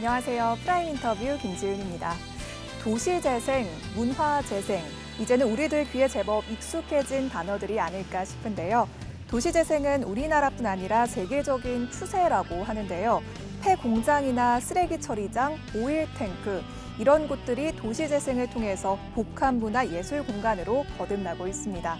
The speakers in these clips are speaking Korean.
안녕하세요. 프라임 인터뷰 김지은입니다. 도시재생, 문화재생, 이제는 우리들 귀에 제법 익숙해진 단어들이 아닐까 싶은데요. 도시재생은 우리나라뿐 아니라 세계적인 추세라고 하는데요. 폐공장이나 쓰레기 처리장, 오일 탱크, 이런 곳들이 도시재생을 통해서 복합문화 예술 공간으로 거듭나고 있습니다.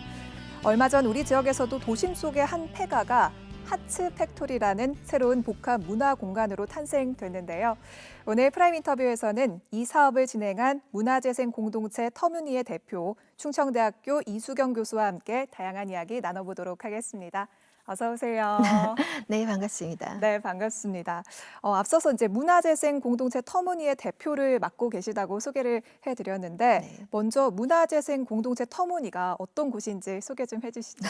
얼마 전 우리 지역에서도 도심 속의 한 폐가가 하츠 팩토리라는 새로운 복합 문화 공간으로 탄생됐는데요. 오늘 프라임 인터뷰에서는 이 사업을 진행한 문화재생 공동체 터무니의 대표, 충청대학교 이수경 교수와 함께 다양한 이야기 나눠보도록 하겠습니다. 어서 오세요. 네, 반갑습니다. 네, 반갑습니다. 앞서서 이제 문화재생 공동체 터무니의 대표를 맡고 계시다고 소개를 해드렸는데 네. 먼저 문화재생 공동체 터무니가 어떤 곳인지 소개 좀 해주시죠.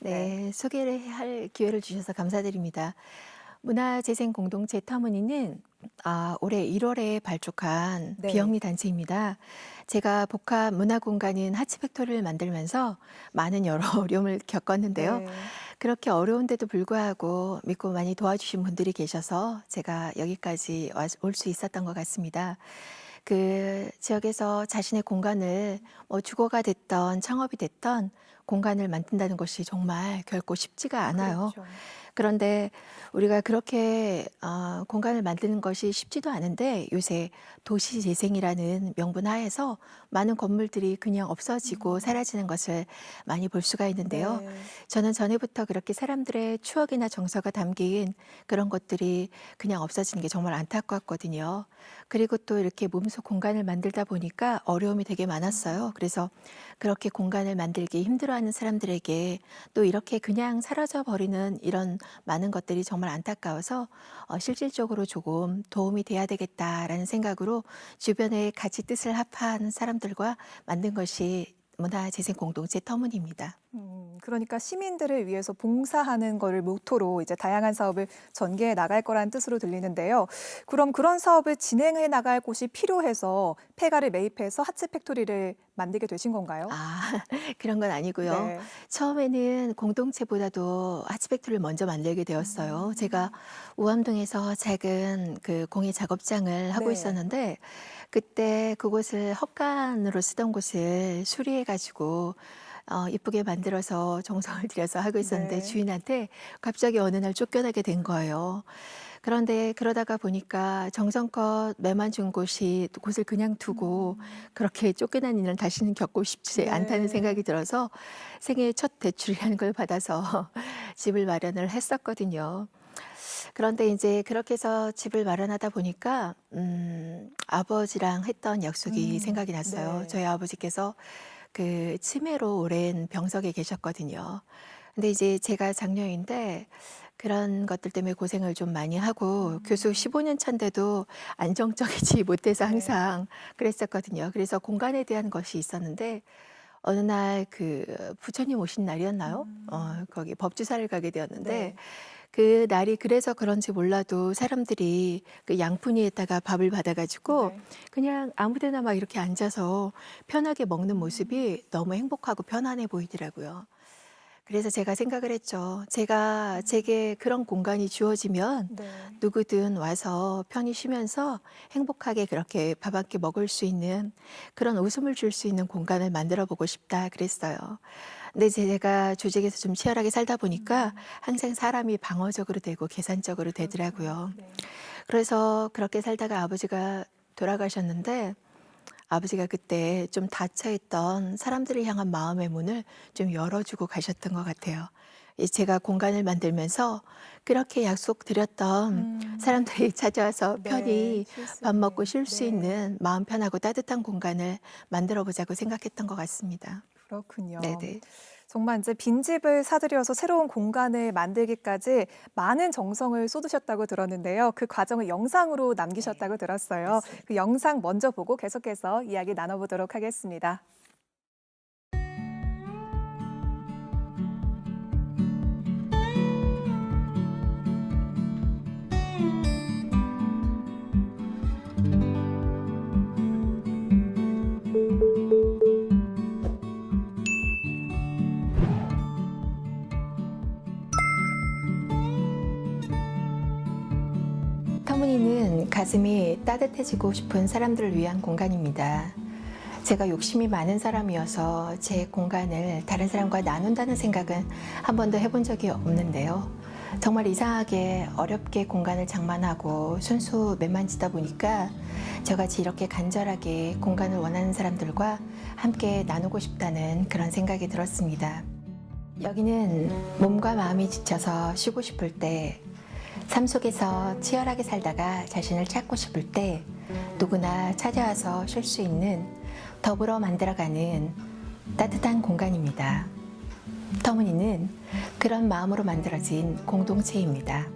네, 소개를 할 기회를 주셔서 감사드립니다. 문화재생 공동체 터무니는 올해 1월에 발족한 네. 비영리 단체입니다. 제가 복합 문화 공간인 하츠팩토리를 만들면서 많은 여러 어려움을 겪었는데요. 네. 그렇게 어려운데도 불구하고 믿고 많이 도와주신 분들이 계셔서 제가 여기까지 올 수 있었던 것 같습니다. 그 지역에서 자신의 공간을 주거가 됐던 창업이 됐던 공간을 만든다는 것이 정말 결코 쉽지가 않아요. 그렇죠. 그런데 우리가 그렇게 공간을 만드는 것이 쉽지도 않은데 요새 도시 재생이라는 명분 하에서 많은 건물들이 그냥 없어지고 사라지는 것을 많이 볼 수가 있는데요. 네. 저는 전에부터 그렇게 사람들의 추억이나 정서가 담긴 그런 것들이 그냥 없어지는 게 정말 안타깝거든요. 그리고 또 이렇게 몸소 공간을 만들다 보니까 어려움이 되게 많았어요. 그래서 그렇게 공간을 만들기 힘들어하는 사람들에게 또 이렇게 그냥 사라져 버리는 이런 많은 것들이 정말 안타까워서 실질적으로 조금 도움이 돼야 되겠다라는 생각으로 주변에 같이 뜻을 합한 사람들과 만든 것이 문화재생 공동체 터무니입니다. 그러니까 시민들을 위해서 봉사하는 거를 모토로 이제 다양한 사업을 전개해 나갈 거라는 뜻으로 들리는데요. 그럼 그런 사업을 진행해 나갈 곳이 필요해서 폐가를 매입해서 하츠 팩토리를 만들게 되신 건가요? 그런 건 아니고요. 네. 처음에는 공동체보다도 하츠팩토리를 먼저 만들게 되었어요. 제가 우암동에서 작은 그 공예 작업장을 하고 네. 있었는데 그때 그곳을 헛간으로 쓰던 곳을 수리해 가지고 이쁘게 만들어서 정성을 들여서 하고 있었는데 네. 주인한테 갑자기 어느 날 쫓겨나게 된 거예요. 그런데 그러다가 보니까 정성껏 매만 준 곳을 그냥 두고 그렇게 쫓겨난 일은 다시는 겪고 싶지 네. 않다는 생각이 들어서 생애 첫 대출이라는 걸 받아서 집을 마련을 했었거든요. 그런데 이제 그렇게 해서 집을 마련하다 보니까 아버지랑 했던 약속이 생각이 났어요. 네. 저희 아버지께서 그 치매로 오랜 병석에 계셨거든요. 근데 이제 제가 장녀인데 그런 것들 때문에 고생을 좀 많이 하고 교수 15년 차인데도 안정적이지 못해서 네. 항상 그랬었거든요. 그래서 공간에 대한 것이 있었는데 어느 날 그 부처님 오신 날이었나요? 거기 법주사를 가게 되었는데 네. 그 날이 그래서 그런지 몰라도 사람들이 그 양푼위에다가 밥을 받아 가지고 네. 그냥 아무 데나 막 이렇게 앉아서 편하게 먹는 모습이 너무 행복하고 편안해 보이더라고요. 그래서 제가 생각을 했죠. 제게 그런 공간이 주어지면 네. 누구든 와서 편히 쉬면서 행복하게 그렇게 밥 한 끼 먹을 수 있는 그런 웃음을 줄 수 있는 공간을 만들어 보고 싶다 그랬어요. 근데 제가 조직에서 좀 치열하게 살다 보니까 항상 사람이 방어적으로 되고 계산적으로 그렇죠. 되더라고요. 네. 그래서 그렇게 살다가 아버지가 돌아가셨는데 아버지가 그때 좀 닫혀 있던 사람들을 향한 마음의 문을 좀 열어주고 가셨던 것 같아요. 제가 공간을 만들면서 그렇게 약속드렸던 사람들이 찾아와서 네. 편히 쉴 수 밥 먹고 있는. 쉴 수 네. 있는 마음 편하고 따뜻한 공간을 만들어 보자고 생각했던 것 같습니다. 그렇군요. 네네. 정말 이제 빈집을 사들여서 새로운 공간을 만들기까지 많은 정성을 쏟으셨다고 들었는데요. 그 과정을 영상으로 네, 남기셨다고 들었어요. 맞습니다. 그 영상 먼저 보고 계속해서 이야기 나눠보도록 하겠습니다. 터무니는 가슴이 따뜻해지고 싶은 사람들을 위한 공간입니다. 제가 욕심이 많은 사람이어서 제 공간을 다른 사람과 나눈다는 생각은 한 번도 해본 적이 없는데요. 정말 이상하게 어렵게 공간을 장만하고 순수 매만지다 보니까 저같이 이렇게 간절하게 공간을 원하는 사람들과 함께 나누고 싶다는 그런 생각이 들었습니다. 여기는 몸과 마음이 지쳐서 쉬고 싶을 때, 삶 속에서 치열하게 살다가 자신을 찾고 싶을 때 누구나 찾아와서 쉴 수 있는, 더불어 만들어가는 따뜻한 공간입니다. 터무니는 그런 마음으로 만들어진 공동체입니다.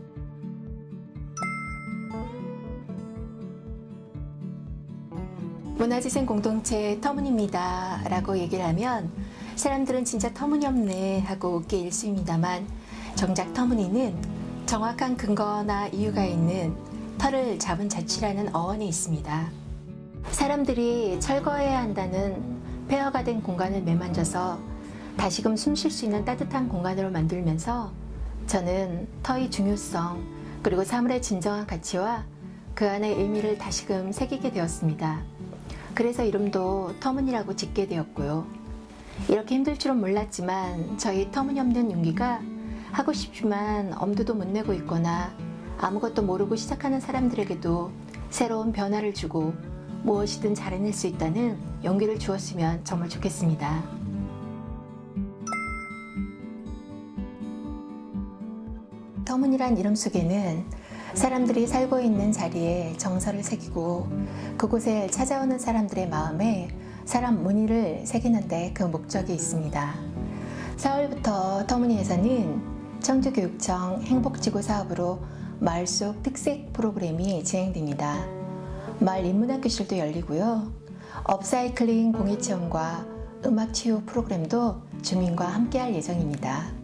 문화재생 공동체 터무니입니다 라고 얘기를 하면 사람들은 진짜 터무니없네 하고 웃기 일쑤입니다만, 정작 터무니는 정확한 근거나 이유가 있는 터를 잡은 자취라는 어원이 있습니다. 사람들이 철거해야 한다는 폐허가 된 공간을 매만져서 다시금 숨 쉴 수 있는 따뜻한 공간으로 만들면서 저는 터의 중요성, 그리고 사물의 진정한 가치와 그 안의 의미를 다시금 새기게 되었습니다. 그래서 이름도 터무니라고 짓게 되었고요. 이렇게 힘들 줄은 몰랐지만 저희 터무니없는 용기가 하고 싶지만 엄두도 못 내고 있거나 아무것도 모르고 시작하는 사람들에게도 새로운 변화를 주고 무엇이든 잘해낼 수 있다는 용기를 주었으면 정말 좋겠습니다. 터무니란 이름 속에는 사람들이 살고 있는 자리에 정서를 새기고 그곳에 찾아오는 사람들의 마음에 사람 무늬를 새기는데 그 목적이 있습니다. 4월부터 터무니에서는 청주교육청 행복지구 사업으로 마을 속 특색 프로그램이 진행됩니다. 마을 인문학교실도 열리고요. 업사이클링 공예체험과 음악치유 프로그램도 주민과 함께할 예정입니다.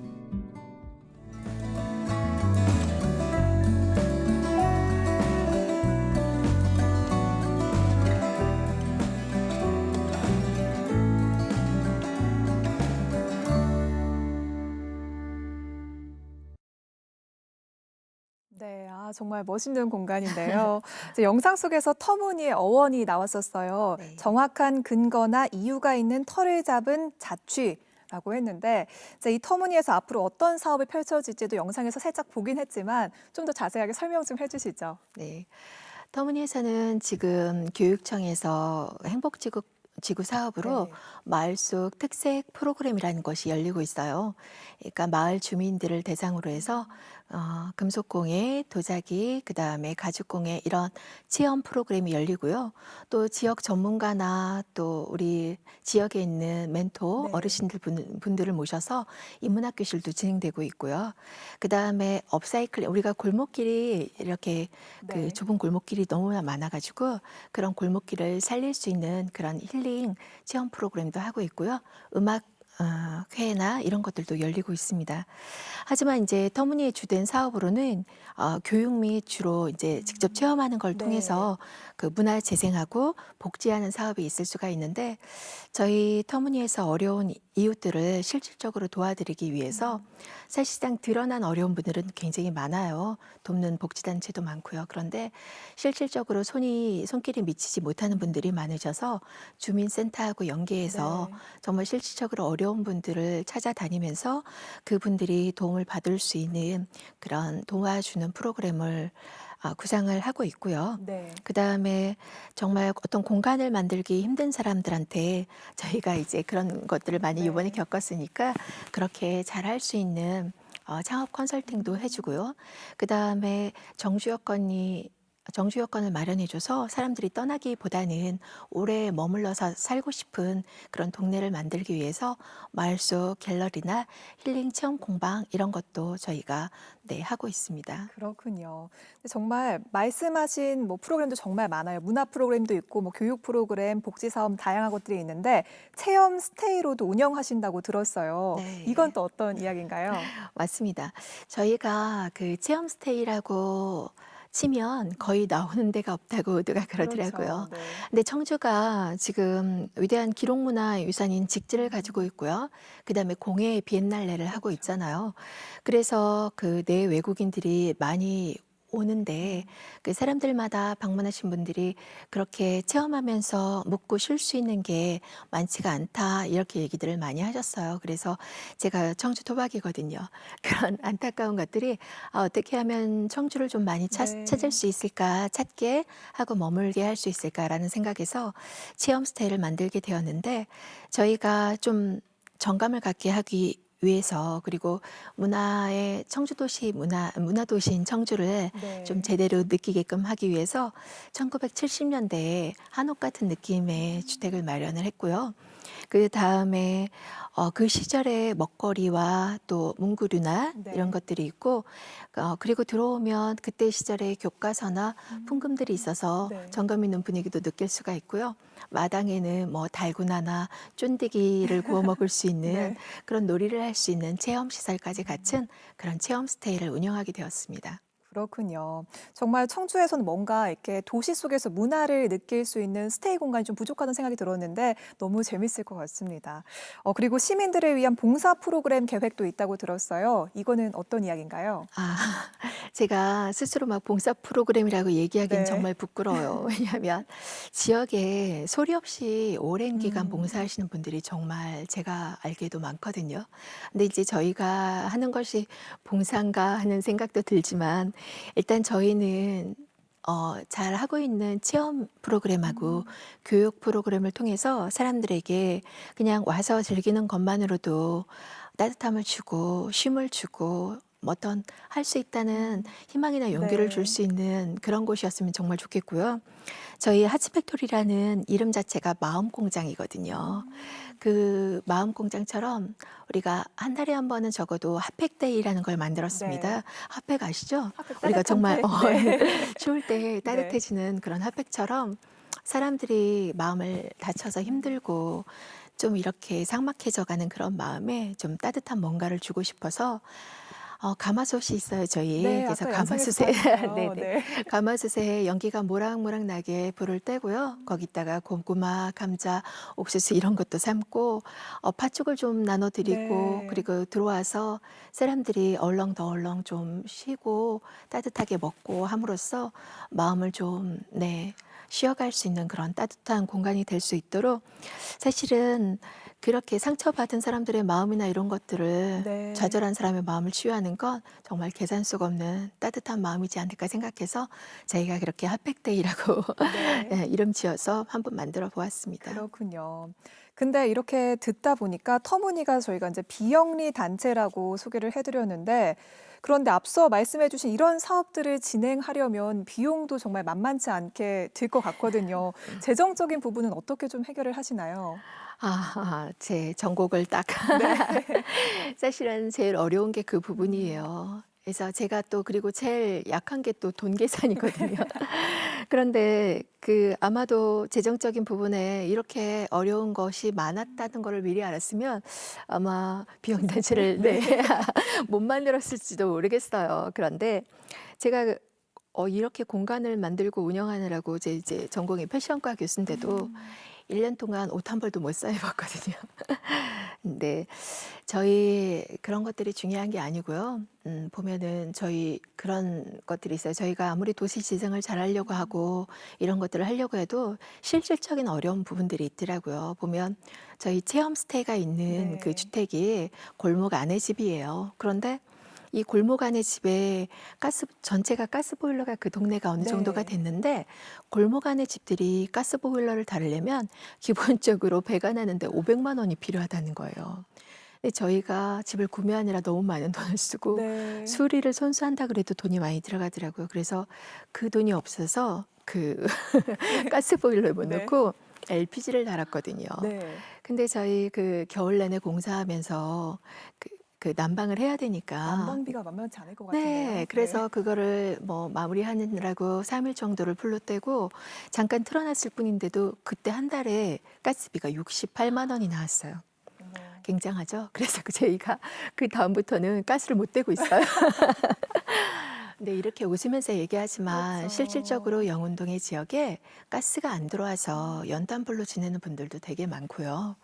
네, 정말 멋있는 공간인데요. 이제 영상 속에서 터무니의 어원이 나왔었어요. 네. 정확한 근거나 이유가 있는 터를 잡은 자취라고 했는데, 이제 이 터무니에서 앞으로 어떤 사업이 펼쳐질지도 영상에서 살짝 보긴 했지만 좀 더 자세하게 설명 좀 해주시죠. 네. 터무니에서는 지금 교육청에서 지구 사업으로 네. 마을 속 특색 프로그램이라는 것이 열리고 있어요. 그러니까 마을 주민들을 대상으로 해서 금속공예, 도자기, 그다음에 가죽공예 이런 체험 프로그램이 열리고요. 또 지역 전문가나 또 우리 지역에 있는 멘토 네. 어르신들 분들을 모셔서 인문학교실도 진행되고 있고요. 그다음에 업사이클링, 우리가 골목길이 이렇게 그 네. 좁은 골목길이 너무나 많아가지고 그런 골목길을 살릴 수 있는 그런 힐링 체험 프로그램도 하고 있고요. 음악 회나 이런 것들도 열리고 있습니다. 하지만 이제 터무니의 주된 사업으로는 교육 및 주로 이제 직접 체험하는 걸 네. 통해서 그 문화 재생하고 복지하는 사업이 있을 수가 있는데, 저희 터무니에서 어려운 이웃들을 실질적으로 도와드리기 위해서 사실상 드러난 어려운 분들은 굉장히 많아요. 돕는 복지단체도 많고요. 그런데 실질적으로 손길이 미치지 못하는 분들이 많으셔서 주민센터하고 연계해서 네. 정말 실질적으로 어려운 분들을 찾아다니면서 그분들이 도움을 받을 수 있는 그런 도와주는 프로그램을 구상을 하고 있고요. 네. 그다음에 정말 어떤 공간을 만들기 힘든 사람들한테 저희가 이제 그런 것들을 많이 네. 이번에 겪었으니까 그렇게 잘할 수 있는 창업 컨설팅도 해주고요. 그다음에 정주 여건을 마련해줘서 사람들이 떠나기보다는 오래 머물러서 살고 싶은 그런 동네를 만들기 위해서 마을 속 갤러리나 힐링 체험 공방 이런 것도 저희가 하고 있습니다. 그렇군요. 근데 정말 말씀하신 뭐 프로그램도 정말 많아요. 문화 프로그램도 있고 뭐 교육 프로그램, 복지 사업 다양한 것들이 있는데 체험 스테이로도 운영하신다고 들었어요. 네. 이건 또 어떤 이야기인가요? 맞습니다. 저희가 그 체험 스테이라고 치면 거의 나오는 데가 없다고 누가 그러더라고요. 그렇죠. 네. 근데 청주가 지금 위대한 기록문화유산인 직지를 가지고 있고요. 그다음에 공예 비엔날레를 하고 있잖아요. 그래서 그 내 외국인들이 많이 오는데 그 사람들마다 방문하신 분들이 그렇게 체험하면서 묵고 쉴 수 있는 게 많지가 않다 이렇게 얘기들을 많이 하셨어요. 그래서 제가 청주 토박이거든요. 그런 안타까운 것들이 어떻게 하면 청주를 좀 많이 찾을 네. 수 있을까, 찾게 하고 머물게 할 수 있을까라는 생각에서 체험 스테이를 만들게 되었는데 저희가 좀 정감을 갖게 하기 위해서 그리고 문화의 청주도시 문화도시인 청주를 좀 네. 제대로 느끼게끔 하기 위해서 1970년대에 한옥 같은 느낌의 주택을 마련을 했고요. 그다음에 그 시절의 먹거리와 또 문구류나 이런 네. 것들이 있고 그리고 들어오면 그때 시절의 교과서나 풍금들이 있어서 네. 정감 있는 분위기도 느낄 수가 있고요. 마당에는 뭐 달고나나 쫀디기를 구워 먹을 수 있는 네. 그런 놀이를 할 수 있는 체험 시설까지 갖춘 그런 체험 스테이를 운영하게 되었습니다. 그렇군요. 정말 청주에서는 뭔가 이렇게 도시 속에서 문화를 느낄 수 있는 스테이 공간이 좀 부족하다는 생각이 들었는데 너무 재밌을 것 같습니다. 그리고 시민들을 위한 봉사 프로그램 계획도 있다고 들었어요. 이거는 어떤 이야기인가요? 아 제가 스스로 막 봉사 프로그램이라고 얘기하기는 네. 정말 부끄러워요. 왜냐하면 지역에 소리 없이 오랜 기간 음. 봉사하시는 분들이 정말 제가 알기에도 많거든요. 근데 이제 저희가 하는 것이 봉사인가 하는 생각도 들지만 일단 저희는 잘하고 있는 체험 프로그램하고 음. 교육 프로그램을 통해서 사람들에게 그냥 와서 즐기는 것만으로도 따뜻함을 주고 쉼을 주고 어떤 할 수 있다는 희망이나 용기를 줄 네. 수 있는 그런 곳이었으면 정말 좋겠고요. 저희 하츠팩토리라는 이름 자체가 마음 공장이거든요. 음. 그 마음 공장처럼 우리가 한 달에 한 번은 적어도 핫팩데이라는 걸 네. 만들었습니다. 핫팩 아시죠? 핫팩 우리가 따뜻한 정말 팩. 네. 추울 때 네. 따뜻해지는 그런 핫팩처럼 사람들이 마음을 다쳐서 음. 힘들고 좀 이렇게 삭막해져 가는 그런 마음에 좀 따뜻한 뭔가를 주고 싶어서 가마솥이 있어요, 저희. 네. 그래서 아까 영상에서도 가마솥에 하셨어요. 네네. 네. 가마솥에 연기가 모락모락 나게 불을 떼고요. 거기다가 고구마, 감자, 옥수수 이런 것도 삶고 팥죽을 좀 나눠 드리고 네. 그리고 들어와서 사람들이 얼렁더얼렁 좀 쉬고 따뜻하게 먹고 함으로써 마음을 좀 쉬어갈 수 있는 그런 따뜻한 공간이 될 수 있도록 사실은 그렇게 상처받은 사람들의 마음이나 이런 것들을 네. 좌절한 사람의 마음을 치유하는 건 정말 계산 속 없는 따뜻한 마음이지 않을까 생각해서 저희가 그렇게 핫팩데이라고 네. 예, 이름 지어서 한번 만들어 보았습니다. 그렇군요. 근데 이렇게 듣다 보니까 터무니가 저희가 이제 비영리 단체라고 소개를 해 드렸는데 그런데 앞서 말씀해 주신 이런 사업들을 진행하려면 비용도 정말 만만치 않게 들 것 같거든요. 재정적인 부분은 어떻게 좀 해결을 하시나요? 제 전곡을 딱 네. 사실은 제일 어려운 게 그 음. 부분이에요. 그래서 제가 또 그리고 제일 약한 게 또 돈 계산이거든요. 그런데 아마도 재정적인 부분에 이렇게 어려운 것이 많았다는 거를 미리 알았으면 아마 비용 콘서트? 단체를 네. 못 만들었을지도 모르겠어요. 그런데 제가 이렇게 공간을 만들고 운영하느라고 제 이제 전공이 패션과 교수인데도 음. 1년 동안 옷 한 벌도 못 사 입었거든요. 근데 저희 그런 것들이 중요한 게 아니고요. 보면은 저희 그런 것들이 있어요. 저희가 아무리 도시 재생을 잘하려고 하고 이런 것들을 하려고 해도 실질적인 어려운 부분들이 있더라고요. 보면 저희 체험 스테이가 있는 그 네. 주택이 골목 안에 집이에요. 그런데 이 골목 안에 집에 전체가 가스보일러가 그 동네가 어느 정도가 네. 됐는데 골목 안에 집들이 가스보일러를 달으려면 기본적으로 배가 나는데 500만 원이 필요하다는 거예요. 근데 저희가 집을 구매하느라 너무 많은 돈을 쓰고 네. 수리를 손수한다 그래도 돈이 많이 들어가더라고요. 그래서 그 돈이 없어서 가스보일러를 못 네. 넣고 LPG를 달았거든요. 네. 근데 저희 겨울 내내 공사하면서 난방을 해야 되니까 난방비가 만만치 않을 것 네. 같은데요. 네. 그래서 그거를 뭐 마무리하느라고 3일 정도를 풀로 떼고 잠깐 틀어 놨을 뿐인데도 그때 한 달에 가스비가 68만 원이 나왔어요. 어머. 굉장하죠? 그래서 저희가 그다음부터는 가스를 못 떼고 있어요. 근데 이렇게 웃으면서 얘기하지만 그렇죠. 실질적으로 영운동의 지역에 가스가 안 들어와서 연탄불로 지내는 분들도 되게 많고요.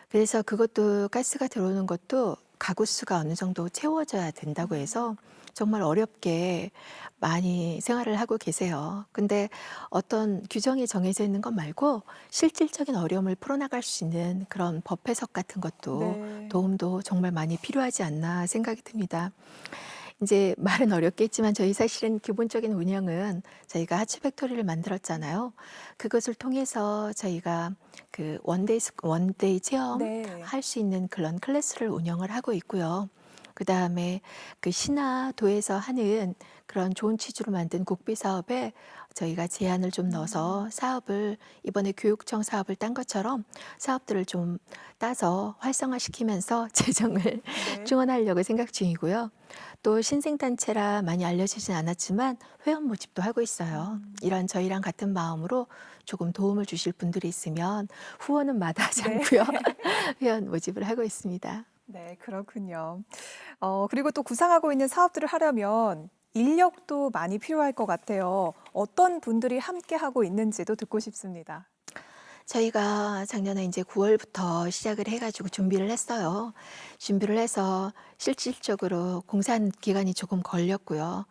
그래서 그것도 가스가 들어오는 것도 가구 수가 어느 정도 채워져야 된다고 해서 정말 어렵게 많이 생활을 하고 계세요. 근데 어떤 규정이 정해져 있는 것 말고 실질적인 어려움을 풀어나갈 수 있는 그런 법 해석 같은 것도 네. 도움도 정말 많이 필요하지 않나 생각이 듭니다. 이제 말은 어렵겠지만 저희 사실은 기본적인 운영은 저희가 하츠 팩토리를 만들었잖아요. 그것을 통해서 저희가 그 원데이 네. 체험할 수 있는 그런 클래스를 운영을 하고 있고요. 그다음에 그 시나 도에서 하는 그런 좋은 취지로 만든 국비 사업에 저희가 제안을 좀 넣어서 사업을 이번에 교육청 사업을 딴 것처럼 사업들을 좀 따서 활성화시키면서 재정을 네. 지원하려고 생각 중이고요. 또 신생단체라 많이 알려지진 않았지만 회원 모집도 하고 있어요. 이런 저희랑 같은 마음으로 조금 도움을 주실 분들이 있으면 후원은 마다하지 네. 않고요. 회원 모집을 하고 있습니다. 네, 그렇군요. 그리고 또 구상하고 있는 사업들을 하려면 인력도 많이 필요할 것 같아요. 어떤 분들이 함께 하고 있는지도 듣고 싶습니다. 저희가 작년에 이제 9월부터 시작을 해가지고 준비를 했어요. 준비를 해서 실질적으로 공사한 기간이 조금 걸렸고요.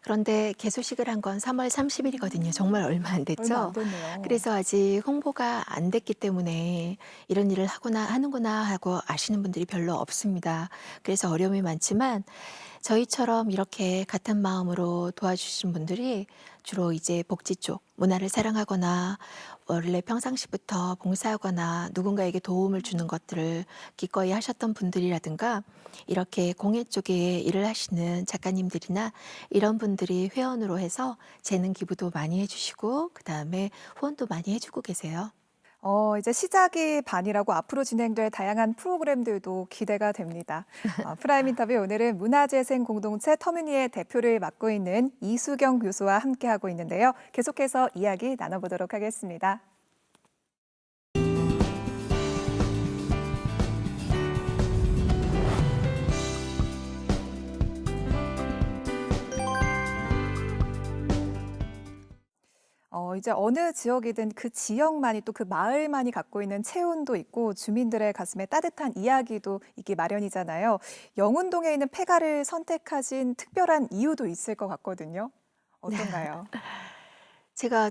그런데 개소식을 한 건 3월 30일이거든요. 정말 얼마 안 얼마 안 됐죠. 됐네요. 그래서 아직 홍보가 안 됐기 때문에 이런 일을 하는구나 하고 아시는 분들이 별로 없습니다. 그래서 어려움이 많지만 저희처럼 이렇게 같은 마음으로 도와주신 분들이 주로 이제 복지 쪽, 문화를 사랑하거나 원래 평상시부터 봉사하거나 누군가에게 도움을 주는 것들을 기꺼이 하셨던 분들이라든가 이렇게 공예 쪽에 일을 하시는 작가님들이나 이런 분들이 회원으로 해서 재능 기부도 많이 해주시고 그다음에 후원도 많이 해주고 계세요. 이제 시작이 반이라고 앞으로 진행될 다양한 프로그램들도 기대가 됩니다. 프라임 인터뷰 오늘은 문화재생 공동체 터미니의 대표를 맡고 있는 이수경 교수와 함께하고 있는데요. 계속해서 이야기 나눠보도록 하겠습니다. 이제 어느 지역이든 그 지역만이 또 그 마을만이 갖고 있는 체온도 있고 주민들의 가슴에 따뜻한 이야기도 있기 마련이잖아요. 영운동에 있는 폐가를 선택하신 특별한 이유도 있을 것 같거든요. 어떤가요?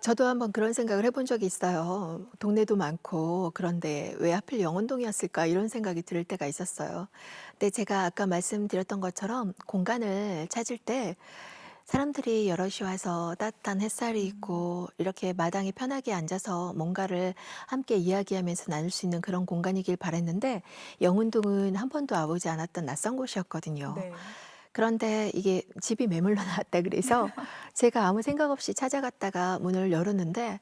저도 한번 그런 생각을 해본 적이 있어요. 동네도 많고 그런데 왜 하필 영운동이었을까 이런 생각이 들 때가 있었어요. 근데 제가 아까 말씀드렸던 것처럼 공간을 찾을 때 사람들이 여럿이 와서 따뜻한 햇살이 있고 이렇게 마당에 편하게 앉아서 뭔가를 함께 이야기하면서 나눌 수 있는 그런 공간이길 바랬는데 영운동은 한 번도 와보지 않았던 낯선 곳이었거든요. 네. 그런데 이게 집이 매물로 나왔다 그래서 제가 아무 생각 없이 찾아갔다가 문을 열었는데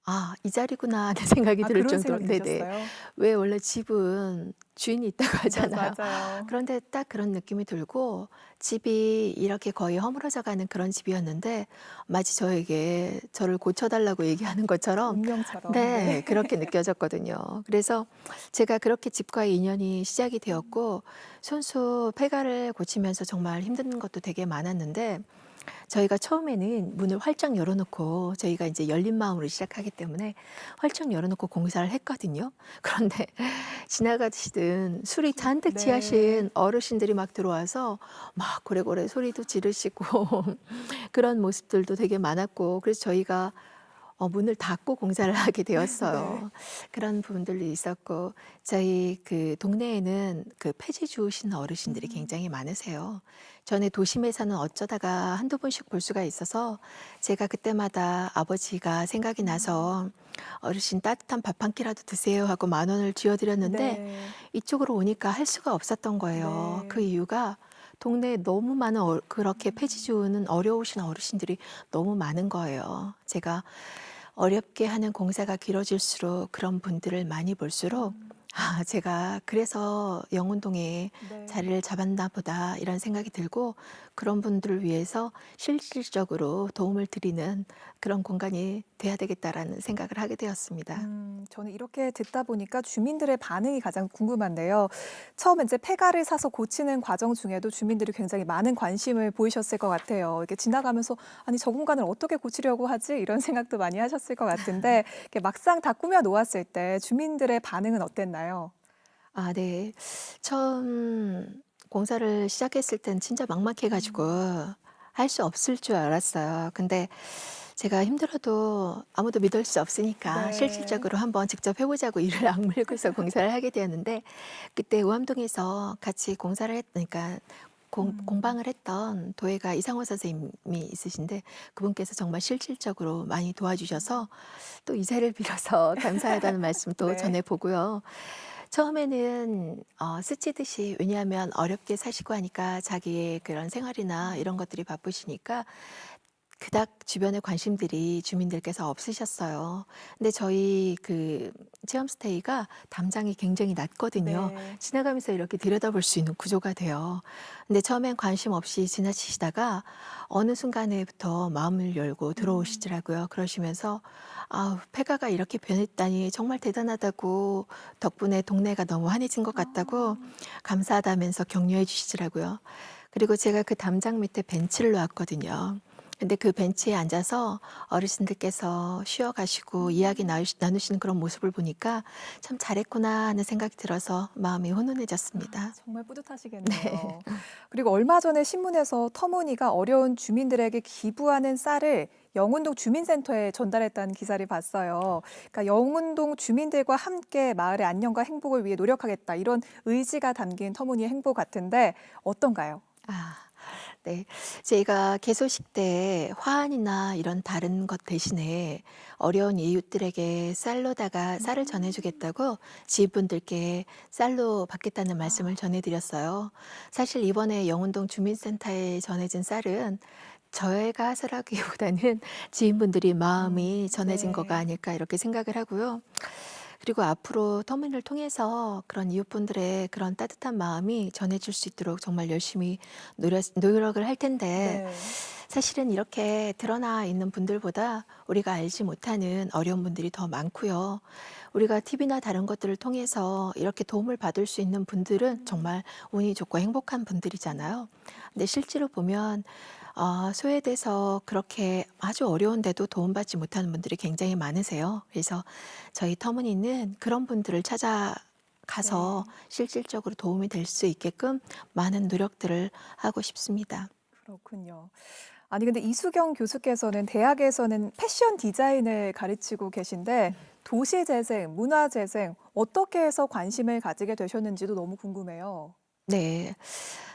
'아 이 자리구나.' 하는 생각이 들 그런 정도로 생각이 네네. 드셨어요? 왜 원래 집은 주인이 있다고 하잖아요. 맞아요. 그런데 딱 그런 느낌이 들고 집이 이렇게 거의 허물어져 가는 그런 집이었는데 마치 저를 고쳐 달라고 얘기하는 것처럼 운명처럼. 네 네. 그렇게 느껴졌거든요. 그래서 제가 그렇게 집과의 인연이 시작이 되었고 손수 폐가를 고치면서 정말 힘든 것도 되게 많았는데 저희가 처음에는 문을 활짝 열어 놓고 저희가 이제 열린 마음으로 시작하기 때문에 활짝 열어 놓고 공사를 했거든요. 그런데 지나가시던 술이 잔뜩 네. 취하신 어르신들이 막 들어와서 막 고래고래 소리도 지르시고 그런 모습들도 되게 많았고 그래서 저희가 문을 닫고 공사를 하게 네. 되었어요. 그런 부분들도 있었고 저희 그 동네에는 그 폐지 주우시는 어르신들이 굉장히 많으세요. 전에 도심에서는 어쩌다가 한두 번씩 볼 수가 있어서 제가 그때마다 아버지가 생각이 나서 "어르신 따뜻한 밥 한 끼라도 드세요." 하고 10,000원을 쥐어 드렸는데 네. 이쪽으로 오니까 할 수가 없었던 거예요. 그 네. 이유가 동네에 너무 많은 그렇게 폐지 주우는 어려우신 어르신들이 너무 많은 거예요. 제가 어렵게 하는 공사가 길어질수록 그런 분들을 많이 볼수록 제가 그래서 영운동에 네. 자리를 잡았나 보다 이런 생각이 들고 그런 분들을 위해서 실질적으로 도움을 드리는 그런 공간이 돼야 되겠다라는 생각을 하게 되었습니다. 저는 이렇게 듣다 보니까 주민들의 반응이 가장 궁금한데요. 처음에 이제 폐가를 사서 고치는 과정 중에도 주민들이 굉장히 많은 관심을 보이셨을 것 같아요. 이렇게 지나가면서 '아니 저 공간을 어떻게 고치려고 하지?' 이런 생각도 많이 하셨을 것 같은데 이렇게 막상 다 꾸며 놓았을 때 주민들의 반응은 어땠나요? 아 네. 처음 공사를 시작했을 땐 진짜 막막해 가지고 할 수 없을 줄 알았어요. 근데 제가 힘들어도 아무도 믿을 수 없으니까 네. 실질적으로 한번 직접 해 보자고 이를 악물고서 공사를 하게 되었는데, 그때 우암동에서 같이 공사를 그러니까 음. 공방을 했던 도예가 이상호 선생님이 있으신데, 그분께서 정말 실질적으로 많이 도와주셔서 또 이 자리를 빌어서 감사하다는 말씀도 네. 전해 보고요. 처음에는 스치듯이, 왜냐하면 어렵게 사시고 하니까 자기의 그런 생활이나 이런 것들이 바쁘시니까 그닥 주변에 관심들이 주민들께서 없으셨어요. 근데 저희 그 체험 스테이가 담장이 굉장히 낮거든요. 네. 지나가면서 이렇게 들여다볼 수 있는 구조가 돼요. 근데 처음엔 관심 없이 지나치시다가 어느 순간에부터 마음을 열고 음. 들어오시더라고요. 그러시면서 "아우, 폐가가 이렇게 변했다니 정말 대단하다."고, 덕분에 동네가 너무 환해진 것 같다고 아. 감사하다면서 격려해 주시더라고요. 그리고 제가 그 담장 밑에 벤치를 놓았거든요. 근데 그 벤치에 앉아서 어르신들께서 쉬어 가시고 이야기 음. 나누시는 그런 모습을 보니까 '참 잘했구나.' 하는 생각이 들어서 마음이 아 훈훈해졌습니다. 정말 네. 뿌듯하시겠네요. 그리고 얼마 전에 신문에서 터무니가 어려운 주민들에게 기부하는 쌀을 영운동 주민센터에 전달했다는 기사를 봤어요. 그러니까 영운동 주민들과 함께 마을의 안녕과 행복을 위해 노력하겠다 이런 의지가 담긴 터무니의 행보 같은데 어떤가요? 아 네. 제가 개소식 때 화환이나 이런 다른 것 대신에 어려운 이웃들에게 쌀로다가 쌀을 전해 음. 주겠다고 지인분들께 쌀로 받겠다는 말씀을 아 전해 드렸어요. 사실 이번에 영운동 주민센터에 전해진 쌀은 저희가 하소라기보다는 지인분들이 마음이 전해진 거가 네. 아닐까 이렇게 생각을 하고요. 그리고 앞으로 터미널을 통해서 그런 이웃분들의 그런 따뜻한 마음이 전해질 수 있도록 정말 열심히 노력을 할 텐데, 네. 사실은 이렇게 드러나 있는 분들보다 우리가 알지 못하는 어려운 분들이 더 많고요. 우리가 TV나 다른 것들을 통해서 이렇게 도움을 받을 수 있는 분들은 음. 정말 운이 좋고 행복한 분들이잖아요. 근데 실제로 보면 소외돼서 그렇게 아주 어려운데도 도움받지 못하는 분들이 굉장히 많으세요. 그래서 저희 터무니는 그런 분들을 찾아가서 네. 실질적으로 도움이 될 수 있게끔 많은 노력들을 하고 싶습니다. 그렇군요. 아니 근데 이수경 교수께서는 대학에서는 패션 디자인을 가르치고 계신데 도시 재생, 문화 재생 어떻게 해서 관심을 가지게 되셨는지도 너무 궁금해요. 네.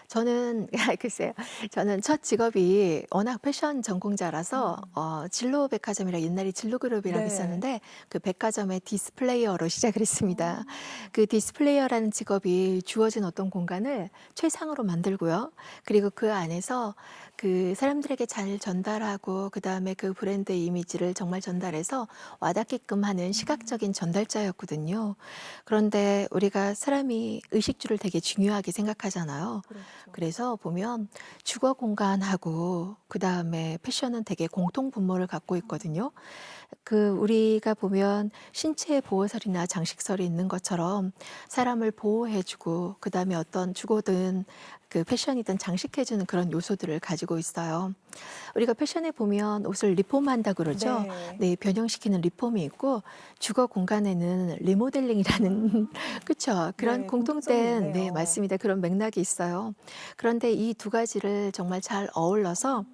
저는 글쎄요. 저는 첫 직업이 워낙 패션 전공자라서 음. 진로 백화점이라, 옛날에 진로 그룹이라고 네. 있었는데 그 백화점의 디스플레이어로 시작을 했습니다. 아. 그 디스플레이어라는 직업이 주어진 어떤 공간을 최상으로 만들고요. 그리고 그 안에서 그 사람들에게 잘 전달하고 그다음에 그 브랜드의 이미지를 정말 전달해서 와닿게끔 하는 음. 시각적인 전달자였거든요. 그런데 우리가 사람이 의식주를 되게 중요하게 생각하잖아요. 그렇죠. 그래서 보면 주거 공간하고 그다음에 패션은 되게 공통 분모를 갖고 있거든요. 그 우리가 보면 신체 보호설이나 장식설이 있는 것처럼 사람을 보호해 주고 그다음에 어떤 주거든 그 패션이든 장식해 주는 그런 요소들을 가지고 있어요. 우리가 패션에 보면 옷을 리폼한다 그러죠. 네. 네, 변형시키는 리폼이 있고 주거 공간에는 리모델링이라는 아. 그쵸. 그런 네. 공통점이 공통된, 네, 있네요. 맞습니다. 그런 맥락이 있어요. 그런데 이 두 가지를 정말 잘 어울러서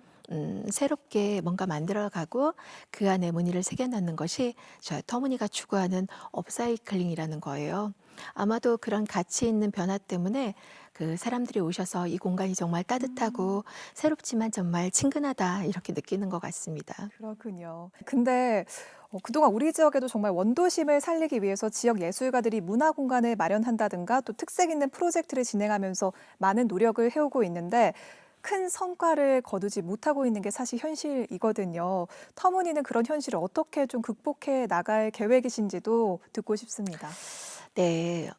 새롭게 뭔가 만들어가고 그 안에 무늬를 새겨넣는 것이 저 터무니가 추구하는 업사이클링이라는 거예요. 아마도 그런 가치 있는 변화 때문에 그 사람들이 오셔서 이 공간이 정말 음. 따뜻하고 새롭지만 정말 친근하다 이렇게 느끼는 것 같습니다. 그렇군요. 근데 그동안 우리 지역에도 정말 원도심을 살리기 위해서 지역 예술가들이 문화 공간을 마련한다든가 또 특색 있는 프로젝트를 진행하면서 많은 노력을 해오고 있는데 큰 성과를 거두지 못하고 있는 게 사실 현실이거든요. 터무니는 그런 현실을 어떻게 좀 극복해 나갈 계획이신지도 듣고 싶습니다. 네,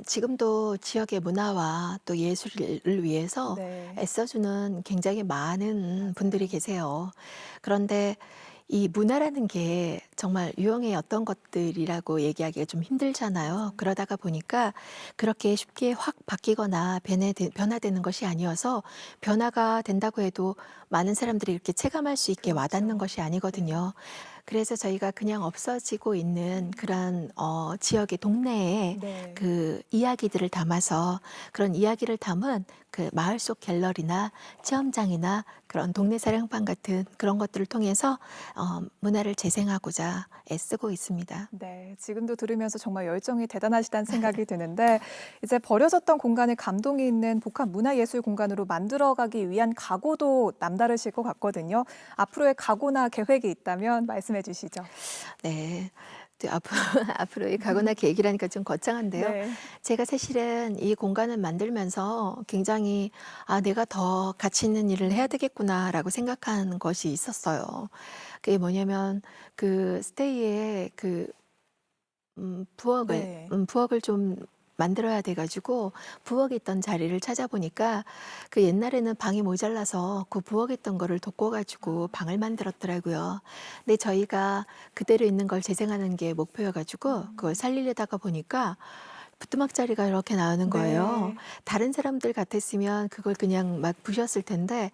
지금도 지역의 문화와 또 예술을 위해서 네. 애써주는 굉장히 많은 분들이 맞아요. 계세요. 그런데 이 문화라는 게 정말 유형의 어떤 것들이라고 얘기하기가 좀 힘들잖아요. 맞아요. 그러다가 보니까 그렇게 쉽게 확 바뀌거나 변화되는 것이 아니어서, 변화가 된다고 해도 많은 사람들이 이렇게 체감할 수 있게 와닿는 그렇죠. 것이 네. 아니거든요. 그래서 저희가 그냥 없어지고 있는 그런 지역의 동네에 네. 그 이야기들을 담아서 그런 이야기를 담은 그 마을 속 갤러리나 체험장이나 그런 동네 사랑방 같은 그런 것들을 통해서 문화를 재생하고자 애쓰고 있습니다. 네, 지금도 들으면서 정말 열정이 대단하시다는 생각이 드는데 이제 버려졌던 공간을 감동이 있는 복합 문화예술 공간으로 만들어가기 위한 각오도 남다르실 것 같거든요. 앞으로의 각오나 계획이 있다면 말씀해 주시죠. 네. 또 앞으로의 각오나 계획이라니까 좀 거창한데요. 네. 제가 사실은 이 공간을 만들면서 굉장히 내가 더 가치 있는 일을 해야 되겠구나라고 생각한 것이 있었어요. 그게 뭐냐면 그 스테이에 그 네. 부엌을 좀 만들어야 돼 가지고 부엌에 있던 자리를 찾아보니까 그 옛날에는 방이 모자라서 그 부엌에 있던 거를 돋궈 가지고 방을 만들었더라고요. 근데 저희가 그대로 있는 걸 재생하는 게 목표여 가지고 그걸 살리려다가 보니까 부뚜막자리가 이렇게 나오는 거예요. 네. 다른 사람들 같았으면 그걸 그냥 막 부셨을 텐데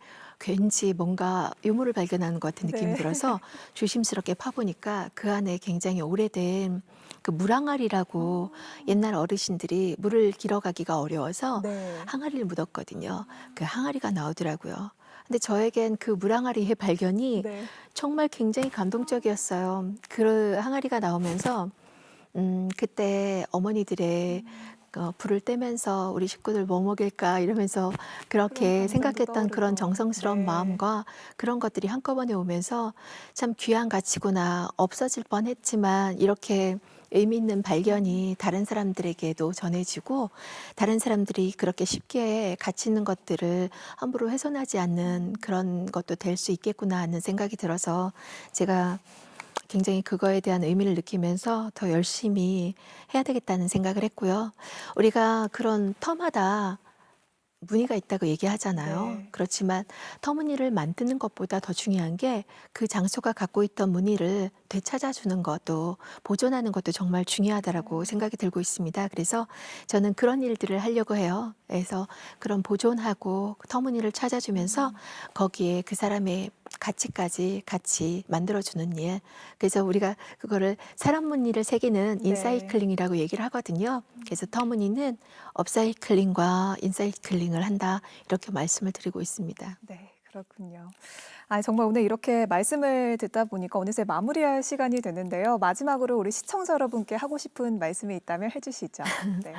왠지 뭔가 유물을 발견하는 것 같은 느낌이 네. 들어서 조심스럽게 파보니까 그 안에 굉장히 오래된 그 물항아리라고 옛날 어르신들이 물을 길어가기가 어려워서 네. 항아리를 묻었거든요. 그 항아리가 나오더라고요. 근데 저에겐 그 물항아리의 발견이 네. 정말 굉장히 감동적이었어요. 그 항아리가 나오면서 그때 어머니들의 불을 떼면서 우리 식구들 뭐 먹일까 이러면서 그런 그렇게 감정도 생각했던 그런 떠오르고. 정성스러운 네. 마음과 그런 것들이 한꺼번에 오면서 참 귀한 가치구나. 없어질 뻔했지만 이렇게 의미 있는 발견이 다른 사람들에게도 전해지고 다른 사람들이 그렇게 쉽게 가치 있는 것들을 함부로 훼손하지 않는 그런 것도 될 수 있겠구나 하는 생각이 들어서 제가 굉장히 그거에 대한 의미를 느끼면서 더 열심히 해야 되겠다는 생각을 했고요. 우리가 그런 터마다 무늬가 있다고 얘기하잖아요. 네. 그렇지만 터무니를 만드는 것보다 더 중요한 게 그 장소가 갖고 있던 무늬를 되찾아주는 것도 보존하는 것도 정말 중요하다라고 생각이 들고 있습니다. 그래서 저는 그런 일들을 하려고 해요. 그래서 그런 보존하고 터무니를 찾아주면서 거기에 그 사람의 가치까지 같이 만들어주는 일. 그래서 우리가 그거를 사람 무늬를 새기는 네. 인사이클링이라고 얘기를 하거든요. 그래서 터무니는 업사이클링과 인사이클링을 한다 이렇게 말씀을 드리고 있습니다. 네, 그렇군요. 정말 오늘 이렇게 말씀을 듣다 보니까 어느새 마무리할 시간이 됐는데요. 마지막으로 우리 시청자 여러분께 하고 싶은 말씀이 있다면 해주시죠. 네.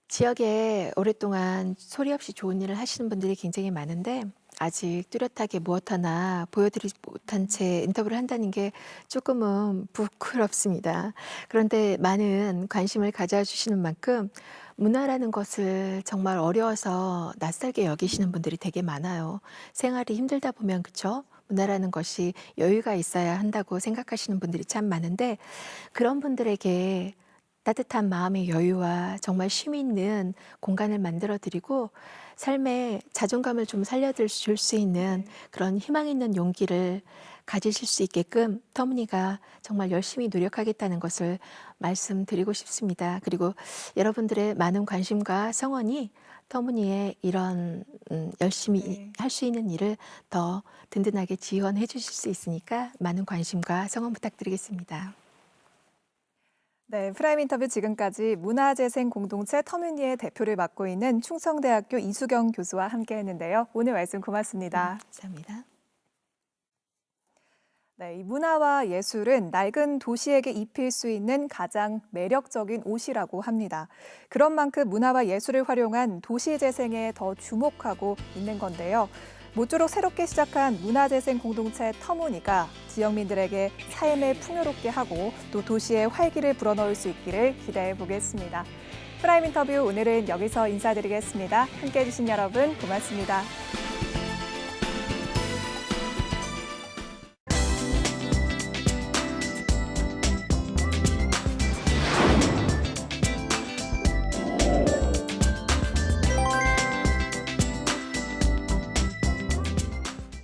지역에 오랫동안 소리 없이 좋은 일을 하시는 분들이 굉장히 많은데 아직 뚜렷하게 무엇 하나 보여드리지 못한 채 인터뷰를 한다는 게 조금은 부끄럽습니다. 그런데 많은 관심을 가져주시는 만큼 문화라는 것을 정말 어려워서 낯설게 여기시는 분들이 되게 많아요. 생활이 힘들다 보면 그쵸? 문화라는 것이 여유가 있어야 한다고 생각하시는 분들이 참 많은데 그런 분들에게 따뜻한 마음의 여유와 정말 쉼 있는 공간을 만들어 드리고 삶의 자존감을 좀 살려줄 수 있는 그런 희망 있는 용기를 가지실 수 있게끔 터무니가 정말 열심히 노력하겠다는 것을 말씀드리고 싶습니다. 그리고 여러분들의 많은 관심과 성원이 터무니의 이런 열심히 네. 할 수 있는 일을 더 든든하게 지원해 주실 수 있으니까 많은 관심과 성원 부탁드리겠습니다. 네, 프라임 인터뷰 지금까지 문화재생 공동체 터뮤니의 대표를 맡고 있는 충청대학교 이수경 교수와 함께했는데요. 오늘 말씀 고맙습니다. 감사합니다. 네, 이 문화와 예술은 낡은 도시에게 입힐 수 있는 가장 매력적인 옷이라고 합니다. 그런 만큼 문화와 예술을 활용한 도시 재생에 더 주목하고 있는 건데요. 모쪼록 새롭게 시작한 문화재생 공동체 터무니가 지역민들에게 삶을 풍요롭게 하고 또 도시의 활기를 불어넣을 수 있기를 기대해 보겠습니다. 프라임 인터뷰 오늘은 여기서 인사드리겠습니다. 함께해 주신 여러분 고맙습니다.